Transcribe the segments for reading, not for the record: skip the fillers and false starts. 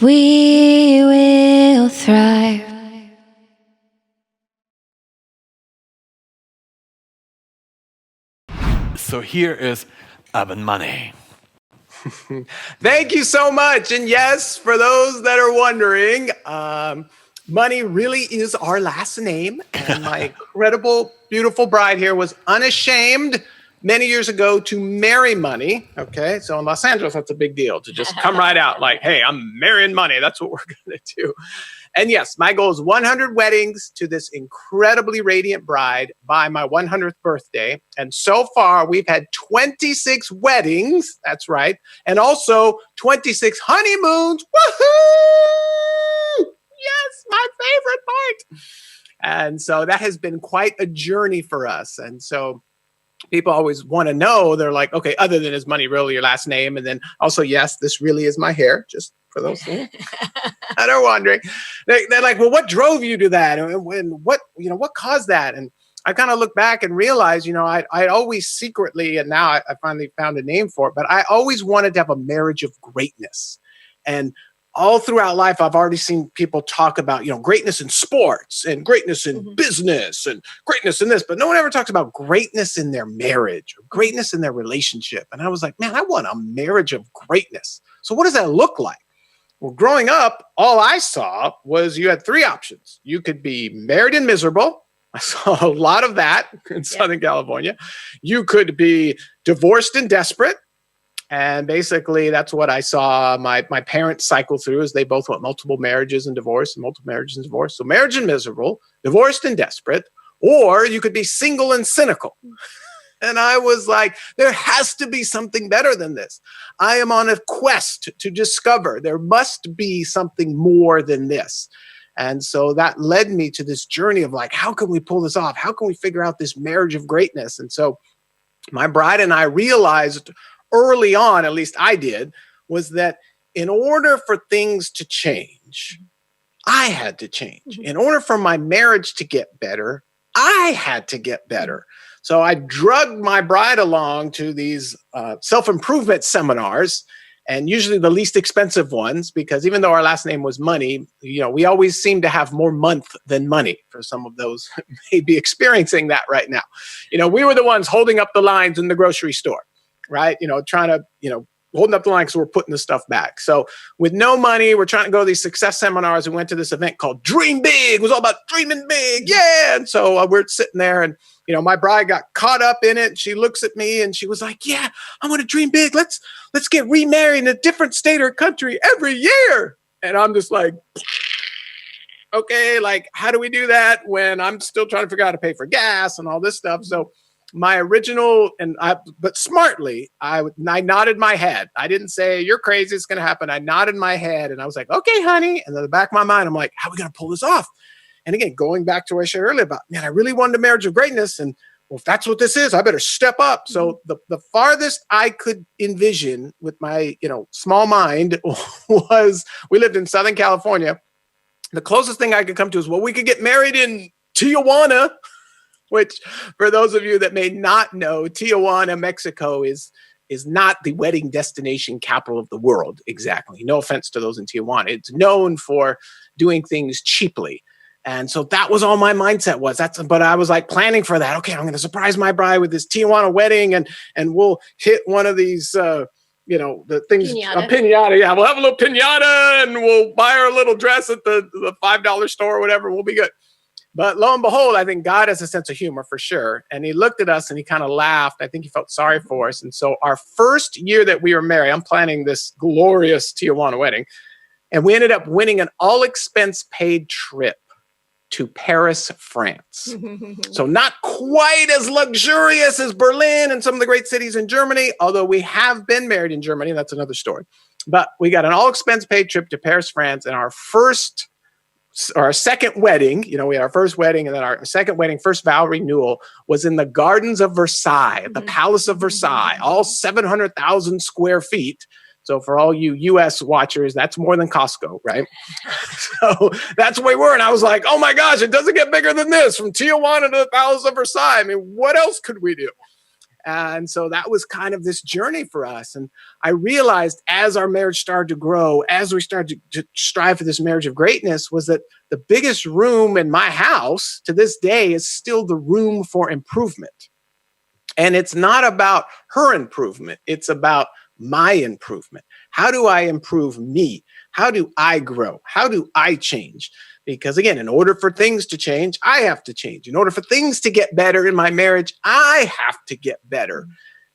We will thrive. So here is Evan Money. Thank you so much. And yes, for those that are wondering, Money really is our last name. And my incredible, beautiful bride here was unashamed many years ago to marry Money. Okay. So in Los Angeles, that's a big deal to just come right out like, hey, I'm marrying Money. That's what we're going to do. And yes, my goal is 100 weddings to this incredibly radiant bride by my 100th birthday. And so far, we've had 26 weddings. That's right. And also 26 honeymoons. Woohoo! Yes, my favorite part. And so that has been quite a journey for us. And so people always want to know, they're like, okay, other than is Money really your last name? And then also, yes, this really is my hair, just for those that are wondering. They're like, well, what drove you to that? And what caused that? And I kind of look back and realize, I always secretly, and now I finally found a name for it, but I always wanted to have a marriage of greatness. And all throughout life, I've already seen people talk about, greatness in sports and greatness in business and greatness in this, but no one ever talks about greatness in their marriage or greatness in their relationship. And I was like, man, I want a marriage of greatness. So what does that look like? Well, growing up, all I saw was you had three options. You could be married and miserable. I saw a lot of that in Southern California. You could be divorced and desperate. And basically, that's what I saw my parents cycle through, as they both went multiple marriages and divorce, and multiple marriages and divorce. So marriage and miserable, divorced and desperate, or you could be single and cynical. And I was like, there has to be something better than this. I am on a quest to discover there must be something more than this. And so that led me to this journey of like, how can we pull this off? How can we figure out this marriage of greatness? And so my bride and I realized early on, at least I did, was that in order for things to change, I had to change. In order for my marriage to get better, I had to get better. So I drugged my bride along to these self-improvement seminars, and usually the least expensive ones, because even though our last name was Money, we always seem to have more month than money for some of those who may be experiencing that right now. We were the ones holding up the lines in the grocery store, right? Trying to, holding up the line because we're putting the stuff back. So with no money, we're trying to go to these success seminars. We went to this event called Dream Big. It was all about dreaming big. Yeah. And so we're sitting there and, my bride got caught up in it. She looks at me and she was like, yeah, I want to dream big. Let's get remarried in a different state or country every year. And I'm just like, okay, like, how do we do that when I'm still trying to figure out how to pay for gas and all this stuff? So my original, but smartly, I nodded my head. I didn't say, you're crazy, it's going to happen. I nodded my head and I was like, okay, honey. And in the back of my mind, I'm like, how are we going to pull this off? And again, going back to what I shared earlier about, man, I really wanted a marriage of greatness. And well, if that's what this is, I better step up. So the farthest I could envision with my, small mind was, we lived in Southern California. The closest thing I could come to is, well, we could get married in Tijuana, which for those of you that may not know, Tijuana, Mexico is not the wedding destination capital of the world. Exactly. No offense to those in Tijuana. It's known for doing things cheaply. And so that was all my mindset was. But I was like planning for that. Okay, I'm going to surprise my bride with this Tijuana wedding and we'll hit one of these, the things, Piñata. A piñata. Yeah, we'll have a little piñata and we'll buy her a little dress at the $5 store or whatever. We'll be good. But lo and behold, I think God has a sense of humor for sure. And he looked at us and he kind of laughed. I think he felt sorry for us. And so our first year that we were married, I'm planning this glorious Tijuana wedding. And we ended up winning an all-expense paid trip to Paris, France. So not quite as luxurious as Berlin and some of the great cities in Germany, although we have been married in Germany. That's another story. But we got an all-expense paid trip to Paris, France. And our second wedding, we had our first wedding and then our second wedding, first vow renewal was in the gardens of Versailles, the Palace of Versailles, all 700,000 square feet. So for all you US watchers, that's more than Costco, right? So that's where we were. And I was like, oh my gosh, it doesn't get bigger than this, from Tijuana to the Palace of Versailles. I mean, what else could we do? And so that was kind of this journey for us. And I realized as our marriage started to grow, as we started to strive for this marriage of greatness, was that the biggest room in my house to this day is still the room for improvement. And it's not about her improvement. It's about my improvement. How do I improve me? How do I grow? How do I change? Because again, in order for things to change, I have to change. In order for things to get better in my marriage, I have to get better.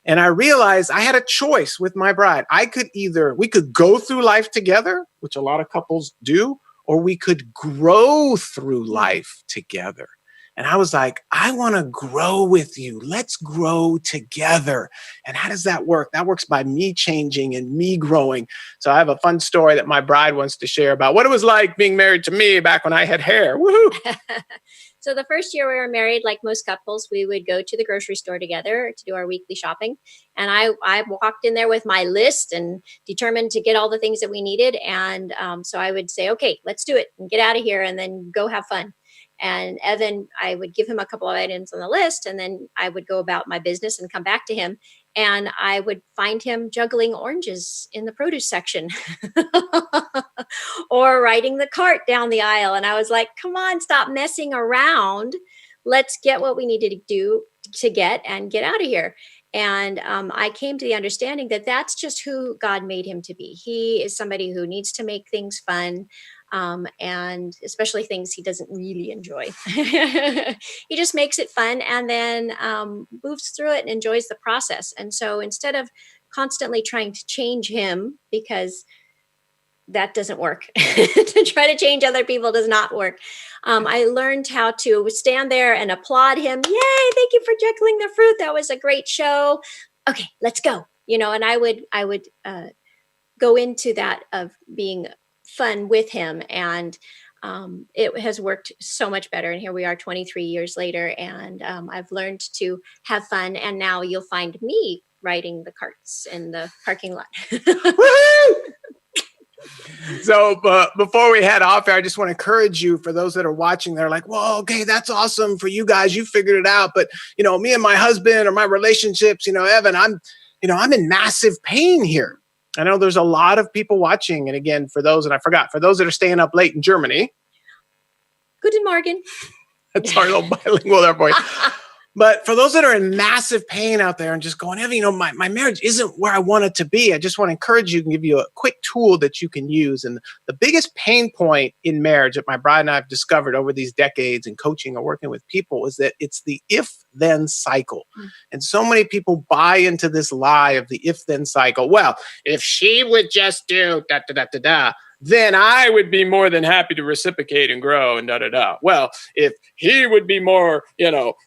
And I realized I had a choice with my bride. We could go through life together, which a lot of couples do, or we could grow through life together. And I was like, I want to grow with you. Let's grow together. And how does that work? That works by me changing and me growing. So I have a fun story that my bride wants to share about what it was like being married to me back when I had hair. Woohoo! So the first year we were married, like most couples, we would go to the grocery store together to do our weekly shopping. And I walked in there with my list and determined to get all the things that we needed. And so I would say, okay, let's do it and get out of here and then go have fun. And Evan, I would give him a couple of items on the list, and then I would go about my business and come back to him. And I would find him juggling oranges in the produce section or riding the cart down the aisle. And I was like, come on, stop messing around. Let's get what we needed to do to get out of here. And I came to the understanding that that's just who God made him to be. He is somebody who needs to make things fun. And especially things he doesn't really enjoy. He just makes it fun and then moves through it and enjoys the process. And so instead of constantly trying to change him, because that doesn't work, to try to change other people does not work. I learned how to stand there and applaud him. Yay, thank you for juggling the fruit. That was a great show. Okay, let's go. And I would go into that of being fun with him, and it has worked so much better. And here we are 23 years later, and I've learned to have fun, and now you'll find me riding the carts in the parking lot. So before we head off here, I just want to encourage you, for those that are watching, they're like, well, okay, that's awesome for you guys, you figured it out, but me and my husband or my relationships, Evan, I'm in massive pain here. I know there's a lot of people watching. And again, for those that are staying up late in Germany. Guten Morgen. That's our little bilingual there for you. But for those that are in massive pain out there and just going, Evan, my marriage isn't where I want it to be. I just want to encourage you and give you a quick tool that you can use. And the biggest pain point in marriage that my bride and I have discovered over these decades in coaching or working with people is that it's the if-then cycle. And so many people buy into this lie of the if-then cycle. Well, if she would just do da-da-da-da-da, then I would be more than happy to reciprocate and grow and da-da-da. Well, if he would be more,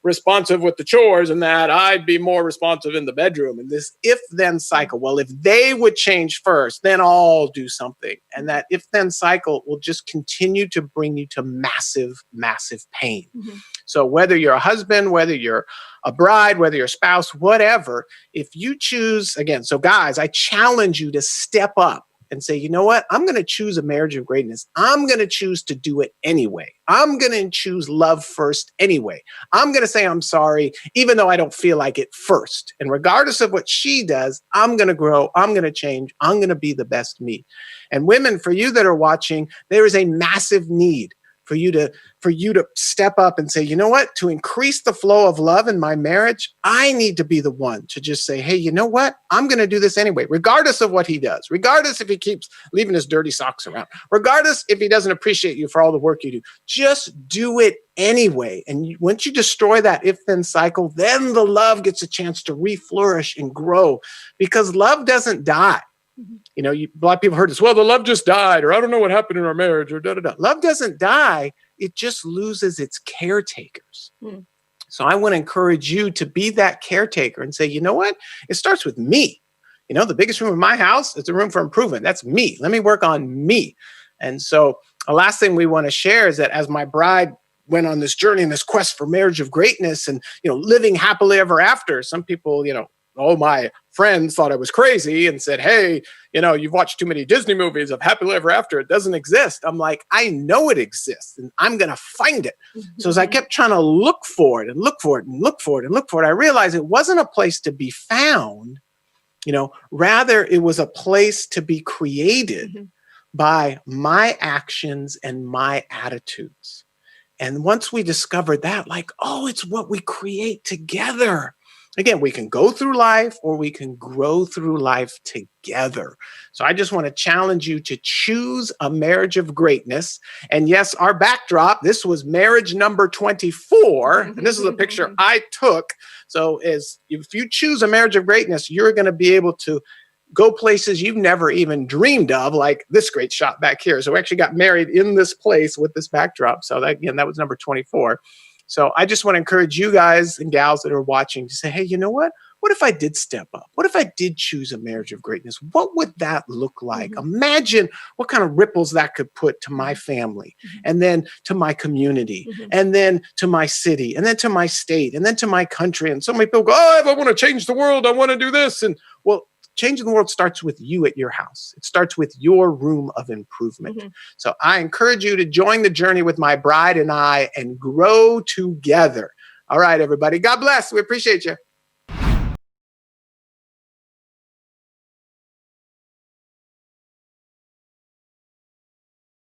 responsive with the chores and that, I'd be more responsive in the bedroom. And this if-then cycle. Well, if they would change first, then I'll do something. And that if-then cycle will just continue to bring you to massive, massive pain. Mm-hmm. So whether you're a husband, whether you're a bride, whether you're a spouse, whatever, if you choose, again, so guys, I challenge you to step up and say, you know what? I'm going to choose a marriage of greatness. I'm going to choose to do it anyway. I'm going to choose love first anyway. I'm going to say I'm sorry, even though I don't feel like it first. And regardless of what she does, I'm going to grow. I'm going to change. I'm going to be the best me. And women, for you that are watching, there is a massive need for you to step up and say, you know what? To increase the flow of love in my marriage, I need to be the one to just say, hey, you know what? I'm going to do this anyway, regardless of what he does, regardless if he keeps leaving his dirty socks around, regardless if he doesn't appreciate you for all the work you do. Just do it anyway. And once you destroy that if-then cycle, then the love gets a chance to reflourish and grow, because love doesn't die. A lot of people heard this, well, the love just died, or I don't know what happened in our marriage, or da-da-da. Love doesn't die. It just loses its caretakers. So I want to encourage you to be that caretaker and say, you know what? It starts with me. The biggest room in my house is a room for improvement. That's me. Let me work on me. And so the last thing we want to share is that as my bride went on this journey and this quest for marriage of greatness and, living happily ever after, some people, all my friends thought I was crazy and said, hey, you've watched too many Disney movies of happily ever after. It doesn't exist. I'm like, I know it exists and I'm going to find it. So as I kept trying to look for it and look for it and look for it and look for it, I realized it wasn't a place to be found. Rather it was a place to be created by my actions and my attitudes. And once we discovered that, like, oh, it's what we create together. Again, we can go through life or we can grow through life together. So I just want to challenge you to choose a marriage of greatness. And yes, our backdrop, this was marriage number 24. And this is a picture I took. So if you choose a marriage of greatness, you're going to be able to go places you've never even dreamed of, like this great shot back here. So we actually got married in this place with this backdrop. So that was number 24. So I just want to encourage you guys and gals that are watching to say, hey, you know what? What if I did step up? What if I did choose a marriage of greatness? What would that look like? Imagine what kind of ripples that could put to my family, and then to my community, and then to my city, and then to my state, and then to my country. And so many people go, oh, if I want to change the world, I want to do this. And well, changing the world starts with you at your house. It starts with your room of improvement. So I encourage you to join the journey with my bride and I and grow together. All right, everybody. God bless. We appreciate you.